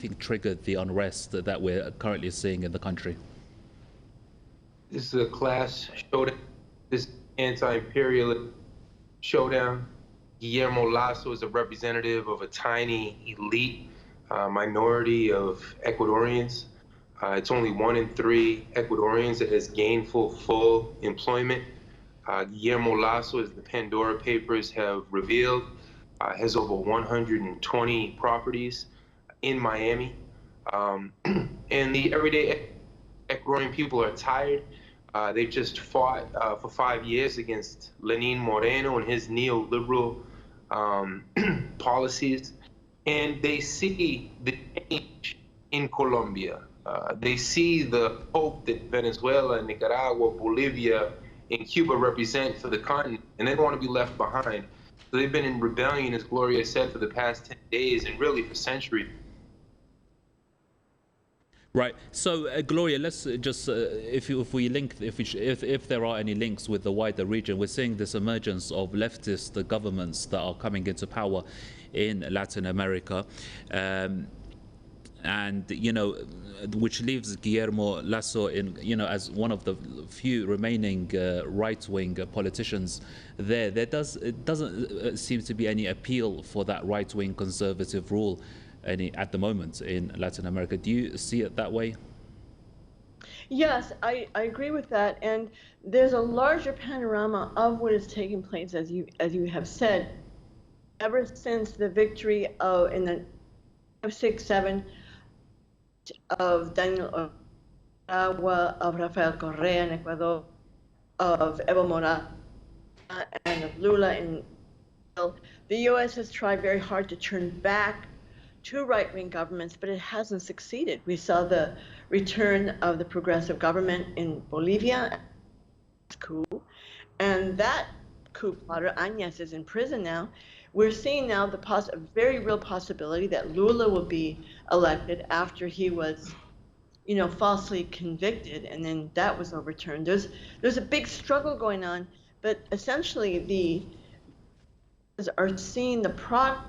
think triggered the unrest that we're currently seeing in the country? This is a class showdown. This anti-imperialist showdown. Guillermo Lasso is a representative of a tiny elite minority of Ecuadorians. It's only 1 in 3 Ecuadorians that has gainful full employment. Guillermo Lasso, as the Pandora Papers have revealed, has over 120 properties in Miami. And the everyday Ecuadorian people are tired. They've just fought for 5 years against Lenin Moreno and his neoliberal policies, and they see the change in Colombia. They see the hope that Venezuela, Nicaragua, Bolivia, and Cuba represent for the continent, and they don't want to be left behind. So they've been in rebellion, as Gloria said, for the past 10 days and really for centuries. Right. So, Gloria, let's just if we link if there are any links with the wider region, we're seeing this emergence of leftist governments that are coming into power in Latin America, and which leaves Guillermo Lasso in as one of the few remaining right-wing politicians there. It doesn't seem to be any appeal for that right-wing conservative rule at the moment in Latin America. Do you see it that way? Yes, I agree with that. And there's a larger panorama of what is taking place, as you have said, ever since the victory in the 6-7 of Daniel Ortega, of Rafael Correa in Ecuador, of Evo Morales, and of Lula in Brazil. The U.S. has tried very hard to turn back to right-wing governments, but it hasn't succeeded. We saw the return of the progressive government in Bolivia, coup, and that coup plotter, Áñez, is in prison now. We're seeing now a very real possibility that Lula will be elected after he was, falsely convicted, and then that was overturned. There's a big struggle going on, but essentially the are seeing the progress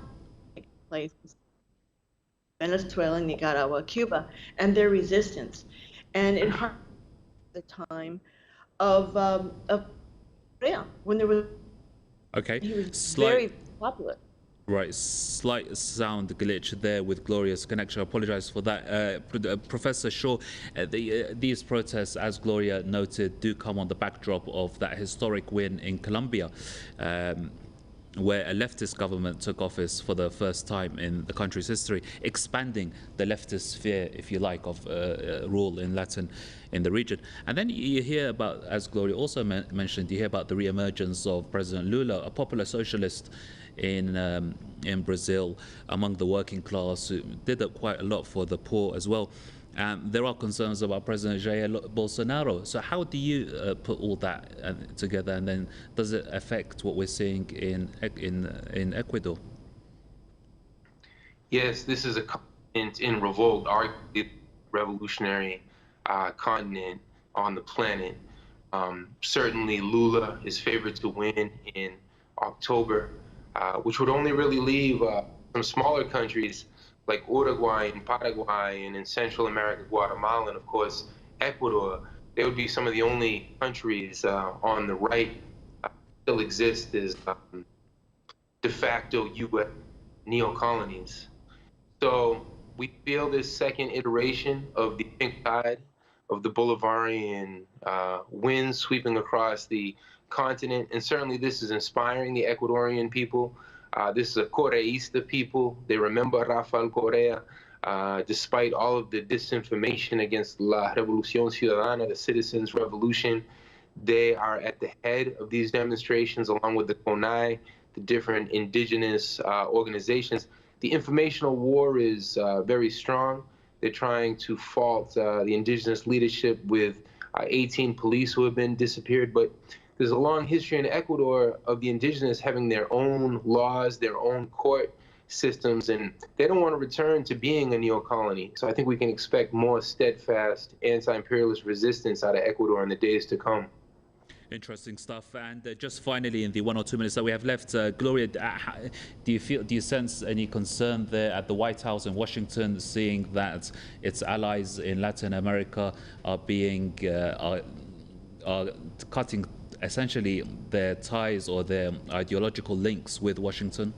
take place. Venezuela, Nicaragua, Cuba, and their resistance, and it harkens the time of Korea when there was he was very popular. Right, slight sound glitch there with Gloria's connection. I apologize for that. Professor Shaw, these protests, as Gloria noted, do come on the backdrop of that historic win in Colombia, where a leftist government took office for the first time in the country's history, expanding the leftist sphere, if you like, of rule in the region. And then you hear about, as Gloria also mentioned, you hear about the re-emergence of President Lula, a popular socialist in Brazil, among the working class, who did quite a lot for the poor as well. There are concerns about President Jair Bolsonaro. So how do you put all that together, and then does it affect what we're seeing in Ecuador? Yes, this is a continent in revolt, arguably revolutionary continent on the planet. Certainly Lula is favored to win in October, which would only really leave some smaller countries like Uruguay and Paraguay, and in Central America, Guatemala, and of course, Ecuador. They would be some of the only countries on the right still exist as de facto U.S. neo-colonies. So we feel this second iteration of the pink tide of the Bolivarian winds sweeping across the continent, and certainly this is inspiring the Ecuadorian people. This is a Correísta people. They remember Rafael Correa, despite all of the disinformation against La Revolución Ciudadana, the citizens' revolution. They are at the head of these demonstrations, along with the CONAI, the different indigenous organizations. The informational war is very strong. They're trying to fault the indigenous leadership with 18 police who have been disappeared, but there's a long history in Ecuador of the indigenous having their own laws, their own court systems, and they don't want to return to being a neo-colony. So I think we can expect more steadfast anti-imperialist resistance out of Ecuador in the days to come. Interesting stuff. And just finally, in the 1 or 2 minutes that we have left, Gloria, do you sense any concern there at the White House in Washington, seeing that its allies in Latin America are being are cutting essentially their ties or their ideological links with Washington?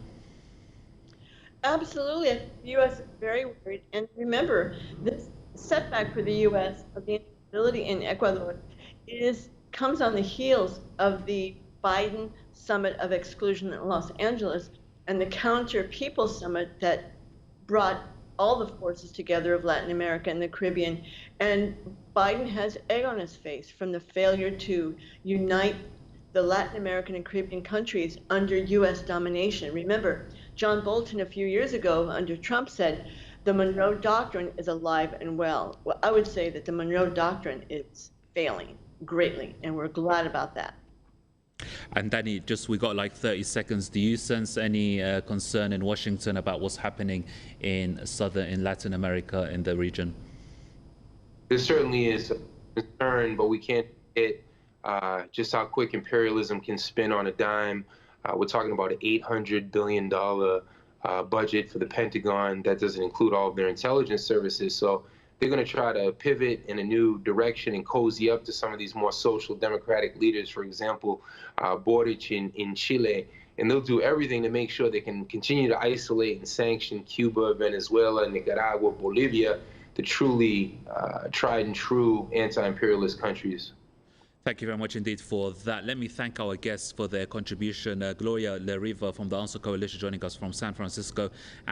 Absolutely. The U.S. is very worried. And remember, this setback for the U.S. of the instability in Ecuador comes on the heels of the Biden Summit of Exclusion in Los Angeles and the Counter People Summit that brought all the forces together of Latin America and the Caribbean. And Biden has egg on his face from the failure to unite the Latin American and Caribbean countries under U.S. domination. Remember, John Bolton a few years ago under Trump said the Monroe Doctrine is alive and well. Well, I would say that the Monroe Doctrine is failing greatly, and we're glad about that. And Danny, we got like 30 seconds. Do you sense any concern in Washington about what's happening in Latin America, in the region? There certainly is a concern, but we can't get just how quick imperialism can spin on a dime. We're talking about an $800 billion budget for the Pentagon. That doesn't include all of their intelligence services. So they're going to try to pivot in a new direction and cozy up to some of these more social democratic leaders, for example, Boric in Chile. And they'll do everything to make sure they can continue to isolate and sanction Cuba, Venezuela, Nicaragua, Bolivia, the truly tried and true anti-imperialist countries. Thank you very much indeed for that. Let me thank our guests for their contribution. Gloria Leriva from the Answer Coalition joining us from San Francisco.